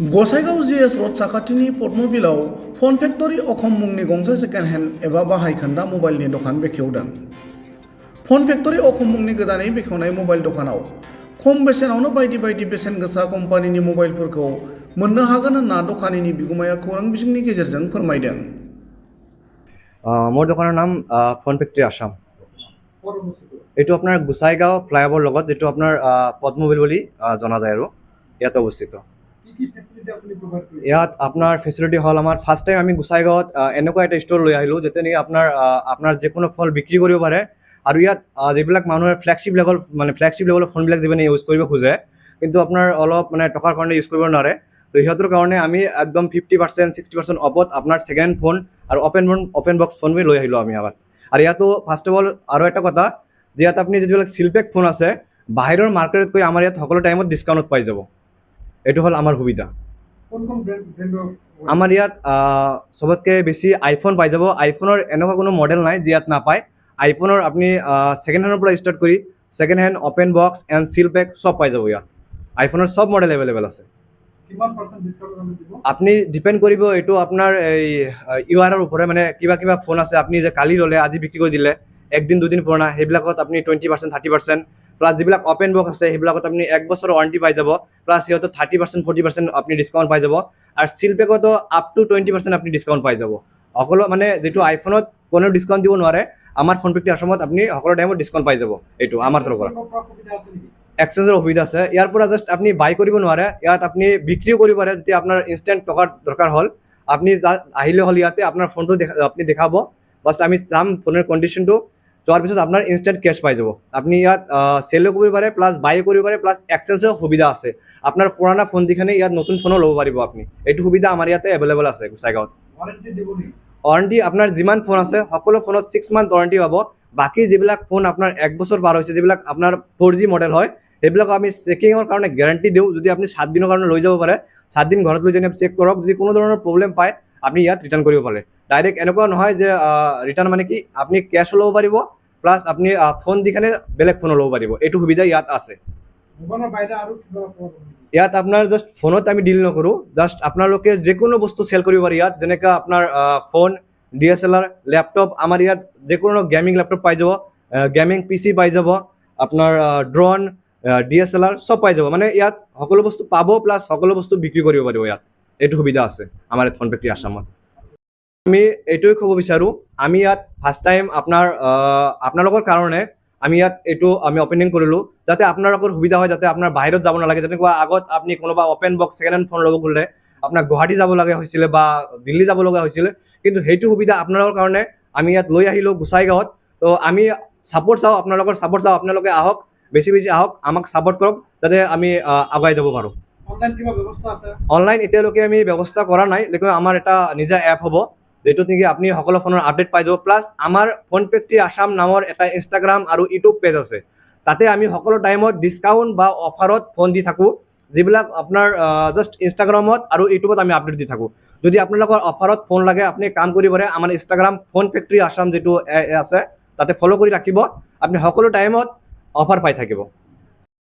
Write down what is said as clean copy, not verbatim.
Gossaigaon GS road साखाथिनि पद्मबिलाव fun factory अखम मुंनि गंसे सेकेन्ड हेन्ड एबा बाहायखोन्दा मबाइलनि दखान बेखेवदों। फन फेक्टरि अखम मुंनि गोदानै बेखेवनाय मबाइल दखानाव खम बेसेनावनो बायदि बायदि बेसेन गोसा कम्पानिनि मबाइलफोरखौ मोननो हागोन होनना दखानिनि बिगुमाया खौरां बिजोंनि गेजेरजों फोरमायदों। मोर दোकाনৰ नाम ফোন ফেক্টৰি আসাম। এইটো আপোনাৰ গোসাইগাঁও ফ্লাইঅভাৰ লগত যেটো আপোনাৰ পদ্মবিল বুলি জনা যায় আৰু ইয়াত অৱস্থিত। ইয়াত আপোনাৰ ফেচিলিটি হল আমাৰ ফাৰ্ষ্ট টাইম আমি গোসাইগাঁৱত এনেকুৱা এটা ষ্ট'ৰ লৈ আহিলোঁ যেতে নেকি আপোনাৰ যিকোনো ফল বিক্ৰী কৰিব পাৰে আৰু ইয়াত যিবিলাক মানুহে ফ্লেগশ্বিপ লেভেলৰ ফোনবিলাক যিমানে ইউজ কৰিব খোজে কিন্তু আপোনাৰ অলপ মানে টকাৰ কাৰণে ইউজ কৰিব নোৱাৰে, তো সিহঁতৰ কাৰণে আমি একদম 50% 60% অফত আপোনাৰ ছেকেণ্ড ফোন আৰু অপেন বক্স ফোন লৈ আহিলোঁ আমি আগত। আৰু ইয়াতো ফাৰ্ষ্ট অফ অল আৰু এটা কথা যে ইয়াত আপুনি যিবিলাক চিলপেক ফোন আছে বাহিৰৰ মাৰ্কেটতকৈ আমাৰ ইয়াত সকলো টাইমত ডিছকাউণ্টত পাই যাব। এইটো হ'ল আমাৰ সুবিধা। আমাৰ ইয়াত চবতকৈ বেছি আইফোন পাই যাব। আইফোনৰ এনেকুৱা কোনো মডেল নাই যে ইয়াত নাপায়। আইফোনৰ আপুনি ছেকেণ্ড হেণ্ডৰ পৰা ষ্টাৰ্ট কৰি second hand open box and seal pack চব পাই যাব ইয়াত। আইফোনৰ চব মডেল এভেইলেবল আছে। আপনি ডিপেণ্ড কৰিব এইটো আপোনাৰ এই ইউআৰৰ ওপৰত, মানে কিবা ফোন আছে আপুনি যে কালি ল'লে আজি বিক্ৰী কৰি দিলে একদিন দুদিন পুৰণা সেইবিলাকত আপুনি 20% 30%, প্লাছ যিবিলাক অপেন বক্স আছে সেইবিলাকত আপুনি 1 বছৰৰ ৱাৰেণ্টি পাই যাব, প্লাছ সিহঁতত 30% 40% আপুনি ডিছকাউণ্ট পাই যাব, আৰু চিলপেকতো আপ টু 20% আপুনি ডিছকাউণ্ট পাই যাব। সকলো মানে যিটো আইফোনত কোনেও ডিছকাউণ্ট দিব নোৱাৰে, আমাৰ ফোন ফেক্টৰি আসামত আপুনি সকলো টাইমত ডিছকাউণ্ট পাই যাব। এইটো আমাৰ তৰফৰ পৰা এক্সচেঞ্জৰ সুবিধা আছে। ইয়াৰ পৰা জাষ্ট আপুনি বাই কৰিব নোৱাৰে, ইয়াত আপুনি বিক্ৰীও কৰিব পাৰে। যেতিয়া আপোনাৰ ইনষ্টেণ্ট টকাৰ দৰকাৰ হ'ল আপুনি আহিলে হ'ল ইয়াতে আপোনাৰ ফোনটো আপুনি দেখাব, বাছ আমি চাম ফোনৰ কণ্ডিশ্যনটো, যোৱাৰ পিছত আপোনাৰ ইনষ্টেণ্ট কেছ পাই যাব। আপুনি ইয়াত চেলো কৰিব পাৰে, প্লাছ বাই কৰিব পাৰে, প্লাছ এক্সচেঞ্জৰ সুবিধা আছে। আপোনাৰ পুৰণা ফোন দিখানে ইয়াত নতুন ফোনো ল'ব পাৰিব আপুনি। এইটো সুবিধা আমাৰ ইয়াতে এভেইলেবল আছে গোসাইগাঁৱত। ৱাৰেণ্টি আপোনাৰ যিমান ফোন আছে সকলো ফোনত 6 মান্থ ৱাৰেণ্টি পাব। বাকী যিবিলাক ফোন আপোনাৰ 1 বছৰ পাৰ হৈছে, যিবিলাক আপোনাৰ 4G মডেল হয় সেইবিলাক আমি চেকিঙৰ কাৰণে গেৰাণ্টি দিওঁ। যদি আপুনি 7 দিনৰ কাৰণে লৈ যাব পাৰে, 7 দিন ঘৰত লৈ যাই চেক কৰক, যদি কোনো ধৰণৰ প্ৰব্লেম পায় আপুনি ইয়াত ৰিটাৰ্ণ কৰিব পাৰে। ডাইৰেক্ট এনেকুৱা নহয় যে ৰিটাৰ্ণ মানে কি আপুনি কেছো ল'ব পাৰিব, প্লাছ আপুনি ফোন দিখানে বেলেগ ফোনো ল'ব পাৰিব। এইটো সুবিধা ইয়াত আছে। ইয়াত আপোনাৰ জাষ্ট ফোনত আমি ডিল নকৰোঁ, জাষ্ট আপোনালোকে যিকোনো বস্তু চেল কৰিব পাৰে ইয়াত। যেনেকৈ আপোনাৰ ফোন, DSLR, লেপটপ, আমাৰ ইয়াত যিকোনো গেমিং লেপটপ পাই যাব, গেমিং PC পাই যাব, আপোনাৰ ড্ৰোন, DSLR চব পাই যাব। মানে ইয়াত সকলো বস্তু পাব, প্লাছ সকলো বস্তু বিক্ৰী কৰিব পাৰিব ইয়াত। এইটো সুবিধা আছে আমাৰ ইয়াত ফোন ফেক্টৰি আসামত। আমি এইটোৱে ক'ব বিচাৰোঁ, আমি ইয়াত ফাৰ্ষ্ট টাইম আপোনালোকৰ কাৰণে আমি ইয়াত এইটো আমি অপেনিং কৰিলোঁ যাতে আপোনালোকৰ সুবিধা হয়, যাতে আপোনাৰ বাহিৰত যাব নালাগে। যেনেকুৱা আগত আপুনি কোনোবা open box second hand phone ল'ব গ'লে আপোনাক গুৱাহাটী যাব লগা হৈছিলে বা দিল্লী যাব লগা হৈছিলে, কিন্তু সেইটো সুবিধা আপোনালোকৰ কাৰণে আমি ইয়াত লৈ আহিলোঁ গোসাইগাঁৱত। তো আমি আপোনালোকৰ ছাপোৰ্ট চাওঁ, আপোনালোকে আহক, বেছি আহক, আমাক ছাপোৰ্ট কৰক যাতে আমি আগুৱাই যাব পাৰোঁ। অনলাইন এতিয়ালৈকে আমি ব্যৱস্থা কৰা নাই, লেকিন আমাৰ এটা নিজা এপ হ'ব যেটোত নেকি আপুনি সকলো ফোনৰ আপডেট পাই যাব। প্লাছ আমাৰ ফোন ফেক্টৰি আসাম নামৰ এটা ইনষ্টাগ্ৰাম আৰু ইউটিউব পেজ আছে, তাতে আমি সকলো টাইমত ডিছকাউণ্ট বা অফাৰত ফোন দি থাকোঁ, যিবিলাক আপোনাৰ জাষ্ট ইনষ্টাগ্ৰামত আৰু ইউটিউবত আমি আপডেট দি থাকোঁ। যদি আপোনালোকৰ অফাৰত ফোন লাগে আপুনি কাম কৰিব পাৰে, আমাৰ ইনষ্টাগ্ৰাম ফোন ফেক্টৰি আসাম যিটো আছে তাতে ফ'ল' কৰি ৰাখিব, আপুনি সকলো টাইমত অফাৰ পাই থাকিব।